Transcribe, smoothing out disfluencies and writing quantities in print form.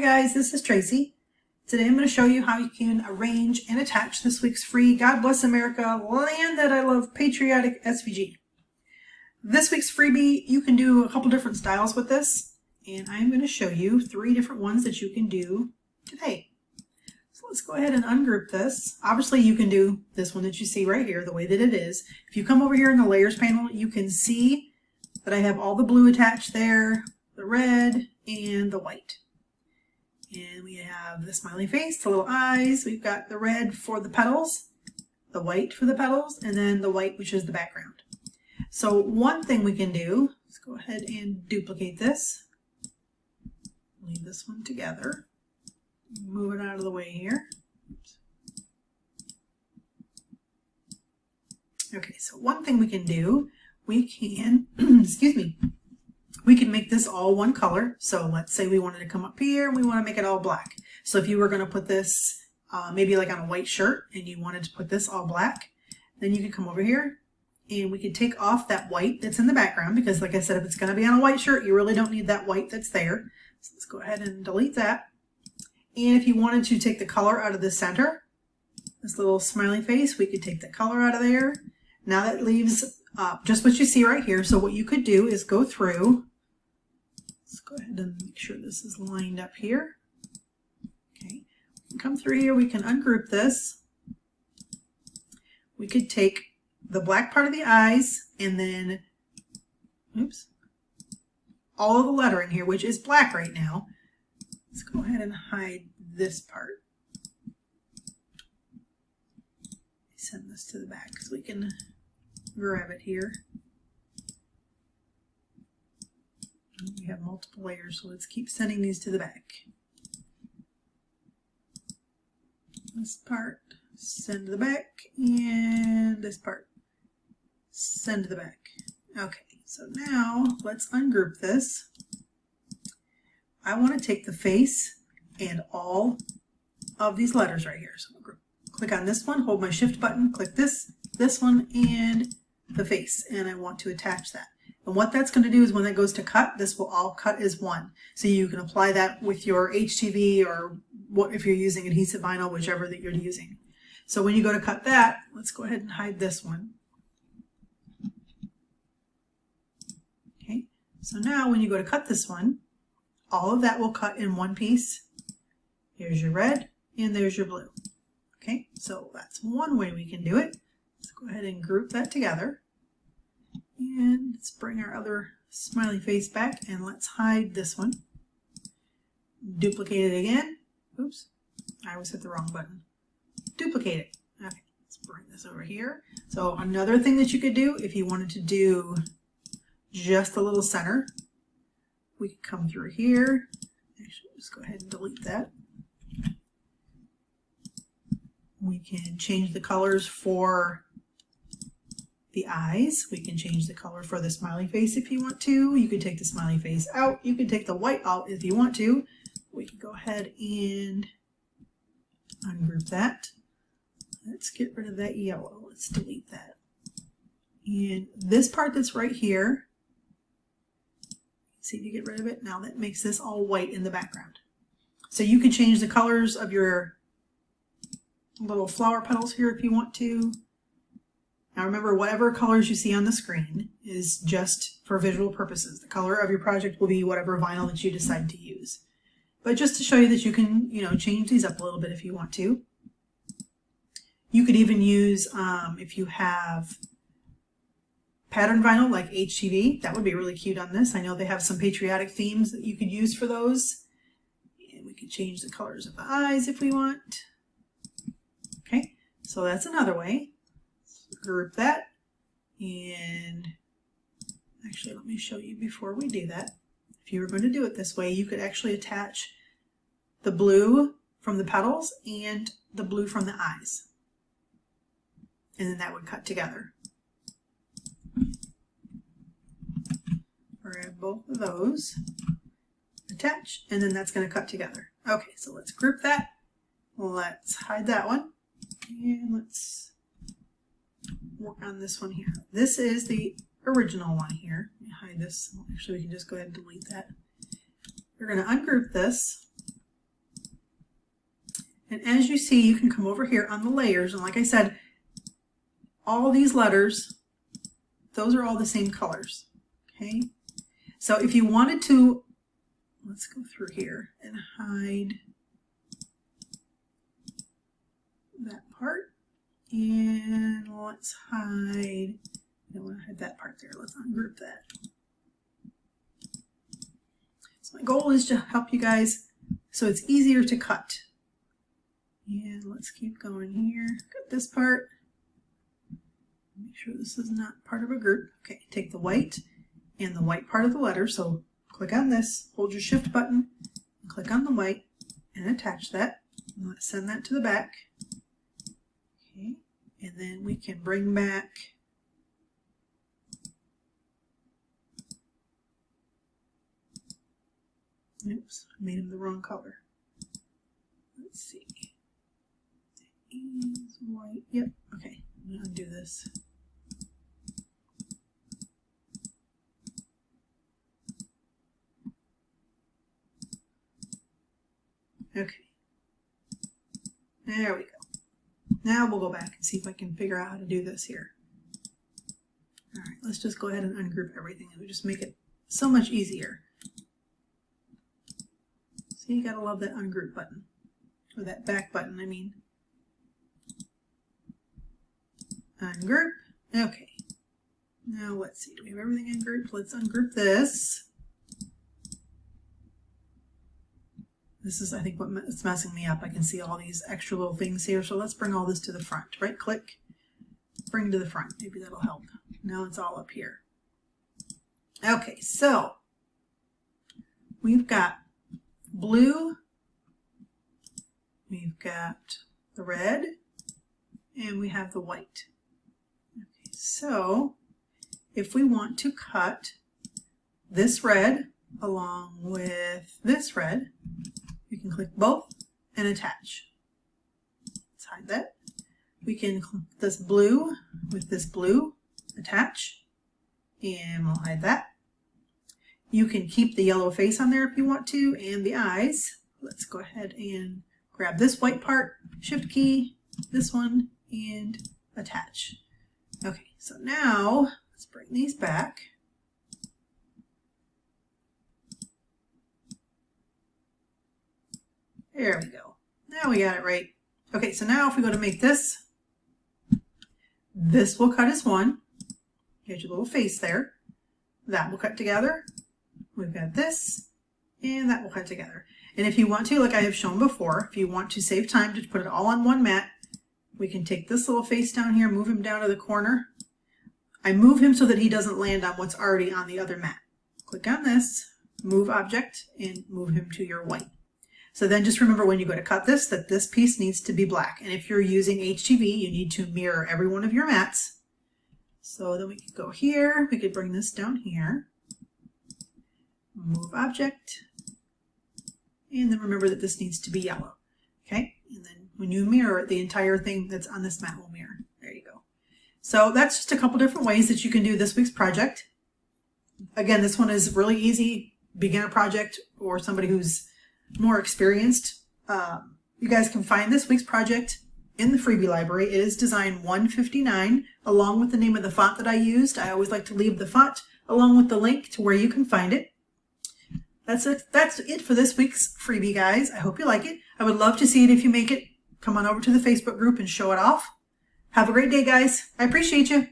Hi guys, this is Tracy. Today I'm going to show you how you can arrange and attach this week's free God Bless America, Land That I Love Patriotic SVG. This week's freebie, you can do a couple different styles with this, and I'm going to show you 3 different ones that you can do today. So let's go ahead and ungroup this. Obviously you can do this one that you see right here the way that it is. If you come over here in the layers panel, you can see that I have all the blue attached there, the red, and the white. And we have the smiley face, the little eyes. We've got the red for the petals, the white for the petals, and then the white, which is the background. So one thing we can do, let's go ahead and duplicate this. Leave this one together. Move it out of the way here. Okay, so one thing we can do, we can, excuse me, we can make this all one color. So let's say we wanted to come up here and we want to make it all black. So if you were going to put this maybe like on a white shirt and you wanted to put this all black, then you could come over here and we could take off that white that's in the background, because like I said, if it's going to be on a white shirt, you really don't need that white that's there. So let's go ahead and delete that. And if you wanted to take the color out of the center, this little smiley face, we could take the color out of there. Now that leaves just what you see right here. So what you could do is go through. Let's go ahead and make sure this is lined up here. Okay, come through here, we can ungroup this. We could take the black part of the eyes and then, oops, all of the lettering here, which is black right now. Let's go ahead and hide this part. Send this to the back so we can grab it here. We have multiple layers, so let's keep sending these to the back. This part, send to the back, and this part, send to the back. Okay, so now let's ungroup this. I want to take the face and all of these letters right here. So I'll click on this one, hold my shift button, click this one, and the face, and I want to attach that. And what that's going to do is when that goes to cut, this will all cut as one. So you can apply that with your HTV or what if you're using adhesive vinyl, whichever that you're using. So when you go to cut that, let's go ahead and hide this one. Okay, so now when you go to cut this one, all of that will cut in one piece. Here's your red and there's your blue. Okay, so that's one way we can do it. Let's go ahead and group that together. And let's bring our other smiley face back and let's hide this one. Duplicate it again. Oops, I always hit the wrong button. Duplicate it. Okay, let's bring this over here. So another thing that you could do if you wanted to do just a little center, we could come through here. Actually, just go ahead and delete that. We can change the colors for the eyes. We can change the color for the smiley face if you want to. You could take the smiley face out. You can take the white out if you want to. We can go ahead and ungroup that. Let's get rid of that yellow. Let's delete that. And this part that's right here, see if you get rid of it. Now that makes this all white in the background. So you can change the colors of your little flower petals here if you want to. Now remember, whatever colors you see on the screen is just for visual purposes. The color of your project will be whatever vinyl that you decide to use. But just to show you that you can, change these up a little bit if you want to. You could even use, if you have pattern vinyl like HTV, that would be really cute on this. I know they have some patriotic themes that you could use for those. And we could change the colors of the eyes if we want. Okay, so that's another way. Group that, and actually let me show you before we do that. If you were going to do it this way, you could actually attach the blue from the petals and the blue from the eyes, and then that would cut together. Grab both of those, attach, and then that's going to cut together. Okay, so let's group that. Let's hide that one, and let's work on this one here. This is the original one here. Let me hide this. Actually, we can just go ahead and delete that. We're going to ungroup this. And as you see, you can come over here on the layers. And like I said, all these letters, those are all the same colors. Okay. So if you wanted to, let's go through here and hide that part. And let's hide, I don't want to hide that part there. Let's ungroup that. So my goal is to help you guys so it's easier to cut. And let's keep going here. Cut this part. Make sure this is not part of a group. Okay, take the white and the white part of the letter. So click on this, hold your shift button, and click on the white and attach that. And let's send that to the back. Okay, and then we can bring back oops, I made him the wrong color. Let's see. Is white. Yep. Okay. I'm going to undo this. Okay. There we go. Now we'll go back and see if I can figure out how to do this here. All right. Let's just go ahead and ungroup everything. It'll just make it so much easier. So you gotta love that ungroup button, or that back button, I mean. Ungroup. Okay. Now let's see. Do we have everything ungrouped? Let's ungroup this. This is, I think, what's messing me up. I can see all these extra little things here. So let's bring all this to the front. Right click, bring to the front. Maybe that'll help. Now it's all up here. Okay, so we've got blue, we've got the red, and we have the white. Okay, so if we want to cut this red along with this red, we can click both and attach. Let's hide that. We can click this blue with this blue, attach, and we'll hide that. You can keep the yellow face on there if you want to, and the eyes. Let's go ahead and grab this white part, shift key, this one, and attach. Okay, so now let's bring these back. There we go. Now we got it right. Okay, so now if we go to make this, this will cut as one. Here's your little face there. That will cut together. We've got this, and that will cut together. And if you want to, like I have shown before, if you want to save time to put it all on one mat, we can take this little face down here, move him down to the corner. I move him so that he doesn't land on what's already on the other mat. Click on this, move object, and move him to your white. So then just remember when you go to cut this, that this piece needs to be black. And if you're using HTV, you need to mirror every one of your mats. So then we could go here, we could bring this down here, move object, and then remember that this needs to be yellow. Okay, and then when you mirror it, the entire thing that's on this mat will mirror. There you go. So that's just a couple different ways that you can do this week's project. Again, this one is really easy, beginner project, or somebody who's more experienced. You guys can find this week's project in the freebie library. It is design 159, along with the name of the font that I used. I always like to leave the font along with the link to where you can find it. That's it for this week's freebie, guys. I hope you like it. I would love to see it if you make it. Come on over to the Facebook group and show it off. Have a great day, guys. I appreciate you.